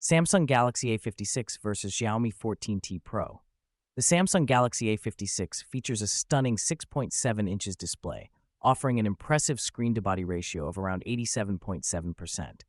Samsung Galaxy A56 versus Xiaomi 14T Pro. The Samsung Galaxy A56 features a stunning 6.7 inches display, offering an impressive screen-to-body ratio of around 87.7%.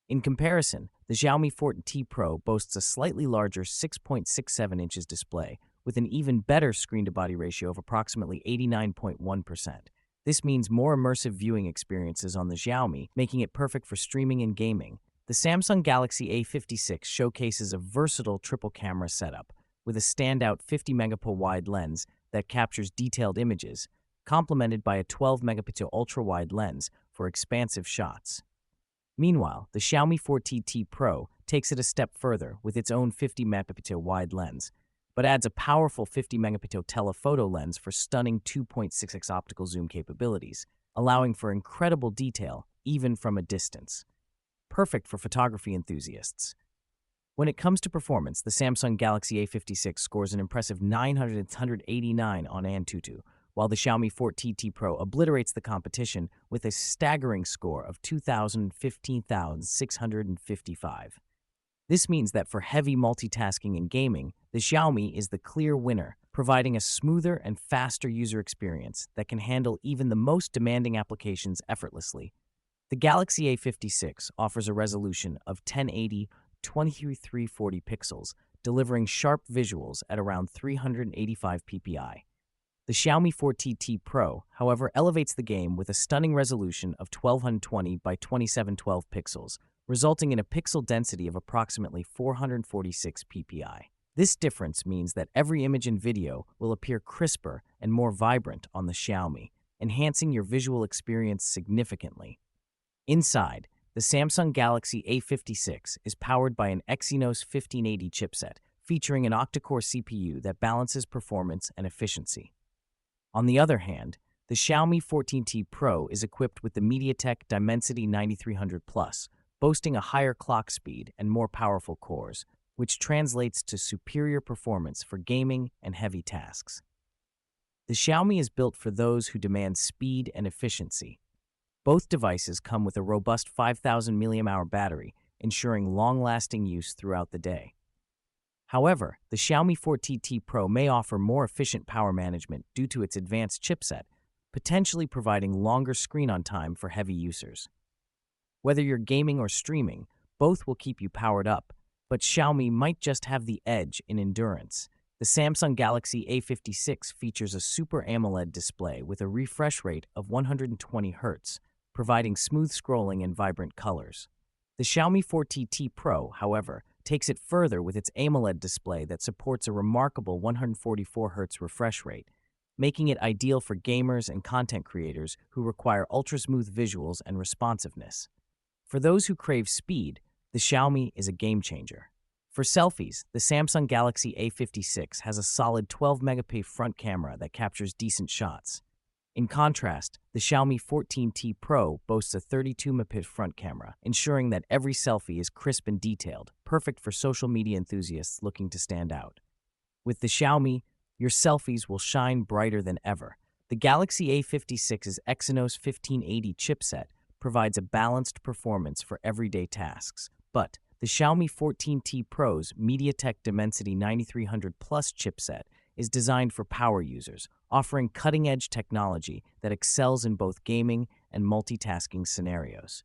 In comparison, the Xiaomi 14T Pro boasts a slightly larger 6.67 inches display, with an even better screen-to-body ratio of approximately 89.1%. This means more immersive viewing experiences on the Xiaomi, making it perfect for streaming and gaming. The Samsung Galaxy A56 showcases a versatile triple-camera setup, with a standout 50-megapixel wide lens that captures detailed images, complemented by a 12-megapixel ultrawide lens for expansive shots. Meanwhile, the Xiaomi 14T Pro takes it a step further with its own 50-megapixel wide lens, but adds a powerful 50-megapixel telephoto lens for stunning 2.6x optical zoom capabilities, allowing for incredible detail even from a distance. Perfect for photography enthusiasts. When it comes to performance, the Samsung Galaxy A56 scores an impressive 989 on Antutu, while the Xiaomi 14T Pro obliterates the competition with a staggering score of 15,655. This means that for heavy multitasking and gaming, the Xiaomi is the clear winner, providing a smoother and faster user experience that can handle even the most demanding applications effortlessly. The Galaxy A56 offers a resolution of 1080 2340 pixels, delivering sharp visuals at around 385 ppi. The Xiaomi 14T Pro, however, elevates the game with a stunning resolution of 1220 by 2712 pixels, resulting in a pixel density of approximately 446 ppi. This difference means that every image and video will appear crisper and more vibrant on the Xiaomi, enhancing your visual experience significantly. Inside, the Samsung Galaxy A56 is powered by an Exynos 1580 chipset, featuring an octa-core CPU that balances performance and efficiency. On the other hand, the Xiaomi 14T Pro is equipped with the MediaTek Dimensity 9300 Plus, boasting a higher clock speed and more powerful cores, which translates to superior performance for gaming and heavy tasks. The Xiaomi is built for those who demand speed and efficiency. Both devices come with a robust 5,000 mAh battery, ensuring long-lasting use throughout the day. However, the Xiaomi 14T Pro may offer more efficient power management due to its advanced chipset, potentially providing longer screen-on time for heavy users. Whether you're gaming or streaming, both will keep you powered up, but Xiaomi might just have the edge in endurance. The Samsung Galaxy A56 features a Super AMOLED display with a refresh rate of 120 Hz, providing smooth scrolling and vibrant colors. The Xiaomi 14T Pro, however, takes it further with its AMOLED display that supports a remarkable 144 Hz refresh rate, making it ideal for gamers and content creators who require ultra-smooth visuals and responsiveness. For those who crave speed, the Xiaomi is a game-changer. For selfies, the Samsung Galaxy A56 has a solid 12-megapixel front camera that captures decent shots. In contrast, the Xiaomi 14T Pro boasts a 32-megapixel front camera, ensuring that every selfie is crisp and detailed, perfect for social media enthusiasts looking to stand out. With the Xiaomi, your selfies will shine brighter than ever. The Galaxy A56's Exynos 1580 chipset provides a balanced performance for everyday tasks, but the Xiaomi 14T Pro's MediaTek Dimensity 9300 Plus chipset is designed for power users, offering cutting-edge technology that excels in both gaming and multitasking scenarios.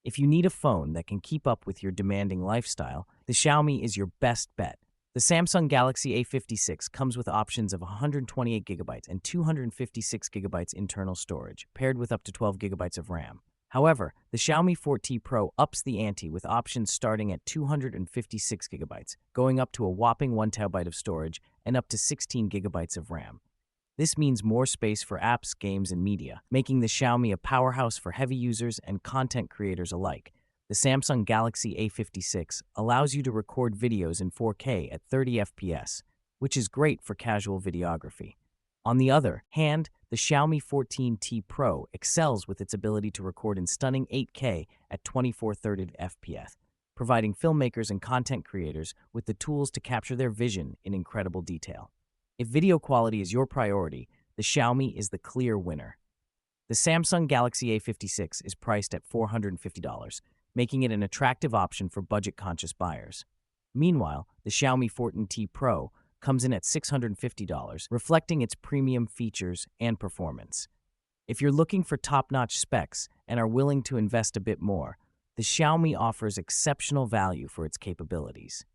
If you need a phone that can keep up with your demanding lifestyle, the Xiaomi is your best bet. The Samsung Galaxy A56 comes with options of 128GB and 256GB internal storage, paired with up to 12GB of RAM. However, the Xiaomi 14T Pro ups the ante with options starting at 256GB, going up to a whopping 1TB of storage and up to 16GB of RAM. This means more space for apps, games, and media, making the Xiaomi a powerhouse for heavy users and content creators alike. The Samsung Galaxy A56 allows you to record videos in 4K at 30 FPS, which is great for casual videography. On the other hand, the Xiaomi 14T Pro excels with its ability to record in stunning 8K at 2430 FPS, providing filmmakers and content creators with the tools to capture their vision in incredible detail. If video quality is your priority, the Xiaomi is the clear winner. The Samsung Galaxy A56 is priced at $450, making it an attractive option for budget-conscious buyers. Meanwhile, the Xiaomi 14T Pro comes in at $650, reflecting its premium features and performance. If you're looking for top-notch specs and are willing to invest a bit more, the Xiaomi offers exceptional value for its capabilities.